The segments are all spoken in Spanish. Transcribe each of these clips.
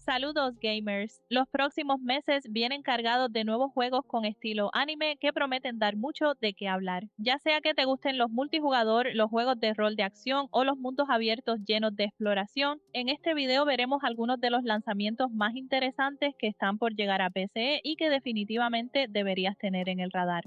Saludos gamers, los próximos meses vienen cargados de nuevos juegos con estilo anime que prometen dar mucho de qué hablar. Ya sea que te gusten los multijugador, los juegos de rol de acción o los mundos abiertos llenos de exploración, en este video veremos algunos de los lanzamientos más interesantes que están por llegar a PC y que definitivamente deberías tener en el radar.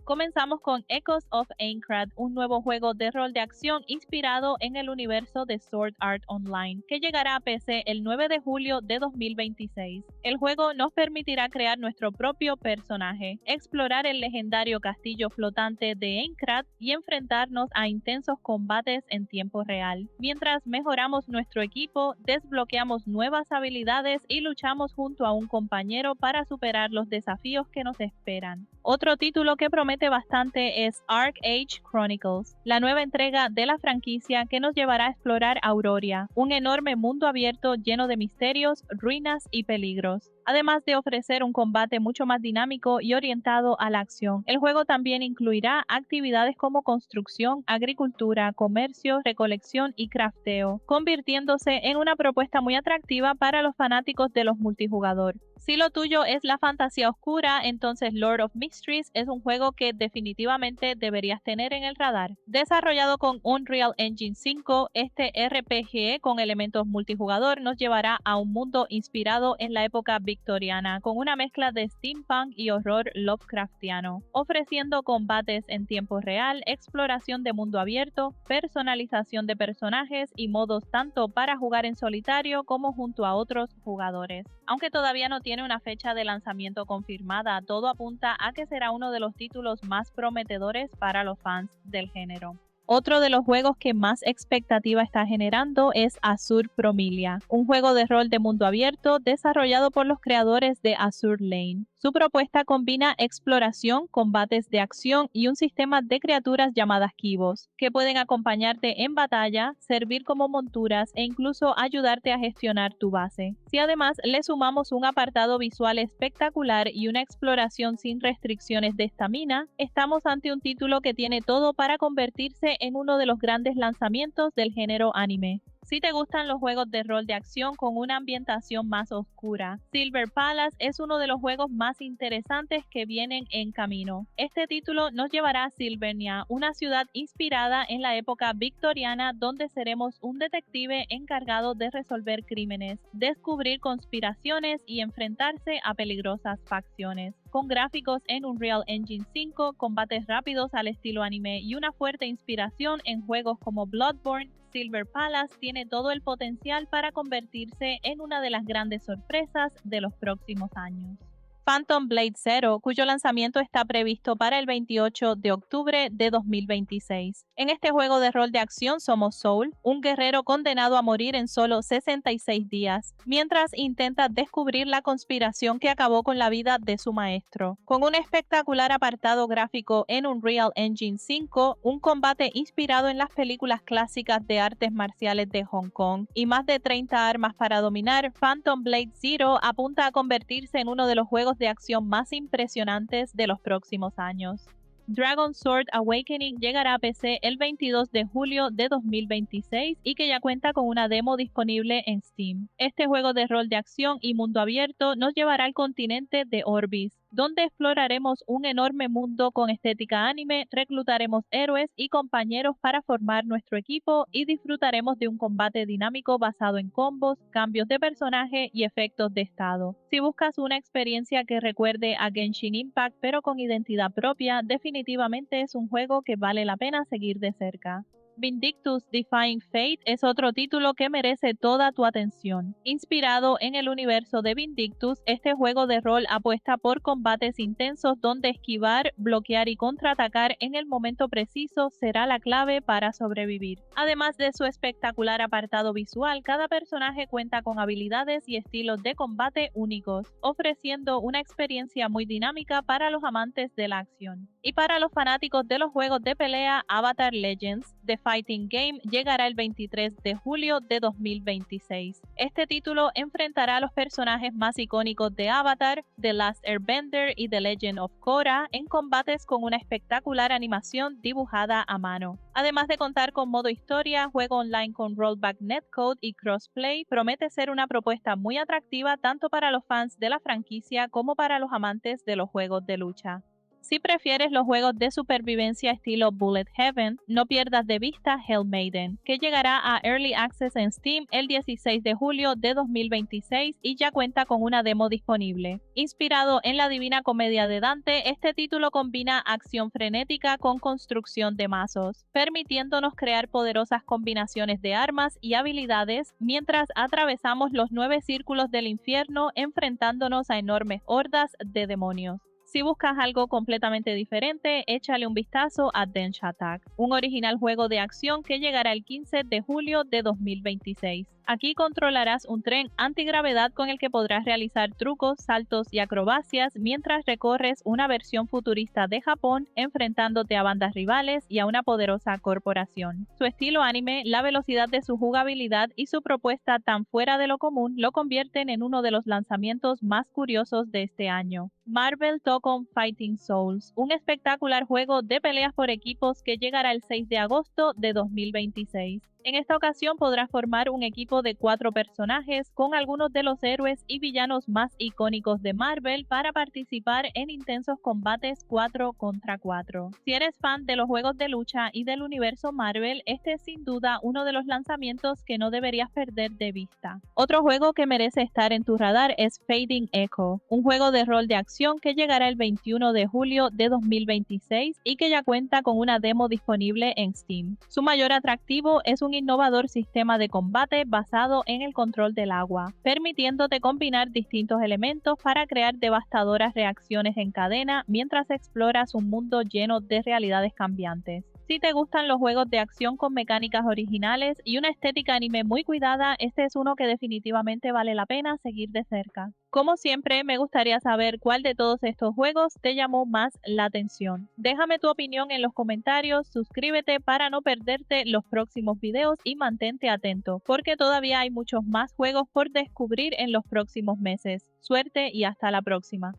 Comenzamos con Echoes of Aincrad, un nuevo juego de rol de acción inspirado en el universo de Sword Art Online, que llegará a PC el 9 de julio de 2026. El juego nos permitirá crear nuestro propio personaje, explorar el legendario castillo flotante de Aincrad y enfrentarnos a intensos combates en tiempo real. Mientras mejoramos nuestro equipo, desbloqueamos nuevas habilidades y luchamos junto a un compañero para superar los desafíos que nos esperan. Otro título que promete bastante es Arc Age Chronicles, la nueva entrega de la franquicia que nos llevará a explorar Auroria, un enorme mundo abierto lleno de misterios, ruinas y peligros. Además de ofrecer un combate mucho más dinámico y orientado a la acción, el juego también incluirá actividades como construcción, agricultura, comercio, recolección y crafteo, convirtiéndose en una propuesta muy atractiva para los fanáticos de los multijugador. Si lo tuyo es la fantasía oscura, entonces Lord of Mysteries es un juego que definitivamente deberías tener en el radar. Desarrollado con Unreal Engine 5, este RPG con elementos multijugador nos llevará a un mundo inspirado en la época victoriana, con una mezcla de steampunk y horror Lovecraftiano, ofreciendo combates en tiempo real, exploración de mundo abierto, personalización de personajes y modos tanto para jugar en solitario como junto a otros jugadores. Aunque todavía no tiene una fecha de lanzamiento confirmada, todo apunta a que será uno de los títulos más prometedores para los fans del género. Otro de los juegos que más expectativa está generando es Azur Promilia, un juego de rol de mundo abierto desarrollado por los creadores de Azur Lane. Su propuesta combina exploración, combates de acción y un sistema de criaturas llamadas Kibos, que pueden acompañarte en batalla, servir como monturas e incluso ayudarte a gestionar tu base. Si además le sumamos un apartado visual espectacular y una exploración sin restricciones de estamina, estamos ante un título que tiene todo para convertirse en uno de los grandes lanzamientos del género anime. Si te gustan los juegos de rol de acción con una ambientación más oscura, Silver Palace es uno de los juegos más interesantes que vienen en camino. Este título nos llevará a Silvernia, una ciudad inspirada en la época victoriana donde seremos un detective encargado de resolver crímenes, descubrir conspiraciones y enfrentarse a peligrosas facciones. Con gráficos en Unreal Engine 5, combates rápidos al estilo anime y una fuerte inspiración en juegos como Bloodborne, Silver Palace tiene todo el potencial para convertirse en una de las grandes sorpresas de los próximos años. Phantom Blade Zero, cuyo lanzamiento está previsto para el 28 de octubre de 2026. En este juego de rol de acción somos Soul, un guerrero condenado a morir en solo 66 días, mientras intenta descubrir la conspiración que acabó con la vida de su maestro. Con un espectacular apartado gráfico en Unreal Engine 5, un combate inspirado en las películas clásicas de artes marciales de Hong Kong y más de 30 armas para dominar, Phantom Blade Zero apunta a convertirse en uno de los juegos de acción más impresionantes de los próximos años. Dragon Sword Awakening llegará a PC el 22 de julio de 2026 y que ya cuenta con una demo disponible en Steam. Este juego de rol de acción y mundo abierto nos llevará al continente de Orbis, donde exploraremos un enorme mundo con estética anime, reclutaremos héroes y compañeros para formar nuestro equipo y disfrutaremos de un combate dinámico basado en combos, cambios de personaje y efectos de estado. Si buscas una experiencia que recuerde a Genshin Impact pero con identidad propia, definitivamente es un juego que vale la pena seguir de cerca. Vindictus Defying Fate es otro título que merece toda tu atención. Inspirado en el universo de Vindictus, este juego de rol apuesta por combates intensos donde esquivar, bloquear y contraatacar en el momento preciso será la clave para sobrevivir. Además de su espectacular apartado visual, cada personaje cuenta con habilidades y estilos de combate únicos, ofreciendo una experiencia muy dinámica para los amantes de la acción. Y para los fanáticos de los juegos de pelea, Avatar Legends: The Fighting Game llegará el 23 de julio de 2026. Este título enfrentará a los personajes más icónicos de Avatar, The Last Airbender y The Legend of Korra en combates con una espectacular animación dibujada a mano. Además de contar con modo historia, juego online con rollback netcode y crossplay, promete ser una propuesta muy atractiva tanto para los fans de la franquicia como para los amantes de los juegos de lucha. Si prefieres los juegos de supervivencia estilo Bullet Heaven, no pierdas de vista Hell Maiden, que llegará a Early Access en Steam el 16 de julio de 2026 y ya cuenta con una demo disponible. Inspirado en la Divina Comedia de Dante, este título combina acción frenética con construcción de mazos, permitiéndonos crear poderosas combinaciones de armas y habilidades mientras atravesamos los 9 círculos del infierno enfrentándonos a enormes hordas de demonios. Si buscas algo completamente diferente, échale un vistazo a Dench Attack, un original juego de acción que llegará el 15 de julio de 2026. Aquí controlarás un tren antigravedad con el que podrás realizar trucos, saltos y acrobacias mientras recorres una versión futurista de Japón enfrentándote a bandas rivales y a una poderosa corporación. Su estilo anime, la velocidad de su jugabilidad y su propuesta tan fuera de lo común lo convierten en uno de los lanzamientos más curiosos de este año. Marvel Tokon Fighting Souls, un espectacular juego de peleas por equipos que llegará el 6 de agosto de 2026. En esta ocasión podrás formar un equipo de 4 personajes con algunos de los héroes y villanos más icónicos de Marvel para participar en intensos combates 4 contra 4. Si eres fan de los juegos de lucha y del universo Marvel, este es sin duda uno de los lanzamientos que no deberías perder de vista. Otro juego que merece estar en tu radar es Fading Echo, un juego de rol de acción que llegará el 21 de julio de 2026 y que ya cuenta con una demo disponible en Steam. Su mayor atractivo es un innovador sistema de combate basado en el control del agua, permitiéndote combinar distintos elementos para crear devastadoras reacciones en cadena mientras exploras un mundo lleno de realidades cambiantes. Si te gustan los juegos de acción con mecánicas originales y una estética anime muy cuidada, este es uno que definitivamente vale la pena seguir de cerca. Como siempre, me gustaría saber cuál de todos estos juegos te llamó más la atención. Déjame tu opinión en los comentarios, suscríbete para no perderte los próximos videos y mantente atento, porque todavía hay muchos más juegos por descubrir en los próximos meses. Suerte y hasta la próxima.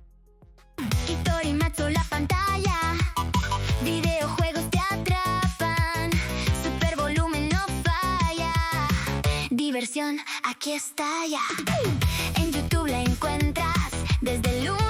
La pantalla, videojuegos te atrapan, super volumen no falla, diversión aquí está ya. En YouTube la encuentras desde el lunes